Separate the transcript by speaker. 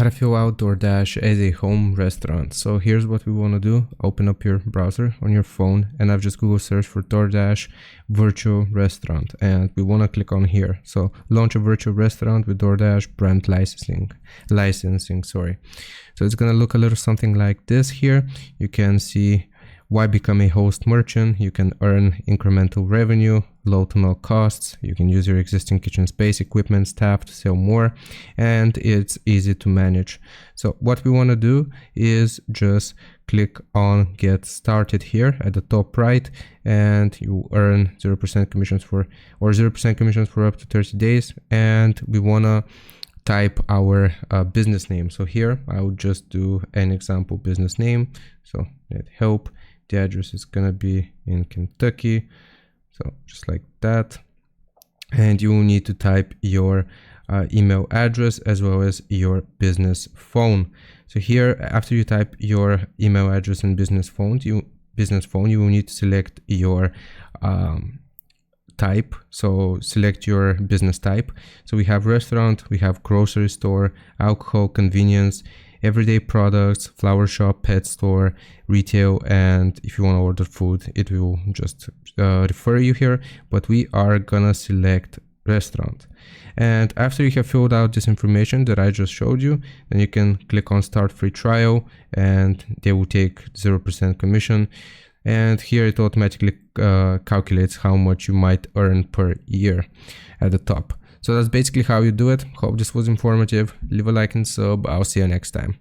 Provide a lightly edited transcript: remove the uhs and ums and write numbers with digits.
Speaker 1: how to fill out Doordash as a home restaurant. So here's what we want to do. Open up your browser on your phone, and I've just Google search for Doordash virtual restaurant, and we want to click on here. So launch a virtual restaurant with Doordash brand licensing, sorry. So it's going to look a little something like this here. You can see why become a host merchant. You can earn incremental revenue, low to no costs. You can use your existing kitchen space, equipment, staff to sell more, and it's easy to manage. So what we want to do is just click on get started here at the top right, and you earn 0% commissions for 0% commissions for up to 30 days. And we want to type our business name. So here I would just do an example business name. So let help. The address is gonna be in Kentucky, so just like that. And you will need to type your email address as well as your business phone. So here, after you type your email address and business phone, you will need to select your type. So select your business type. So we have restaurant, we have grocery store, alcohol, convenience, everyday products, flower shop, pet store, retail, and if you want to order food, it will just refer you here, but we are gonna select restaurant. And after you have filled out this information that I just showed you, then you can click on start free trial, and they will take 0% commission. And here it automatically calculates how much you might earn per year at the top. So that's basically how you do it. Hope this was informative. Leave a like and sub. I'll see you next time.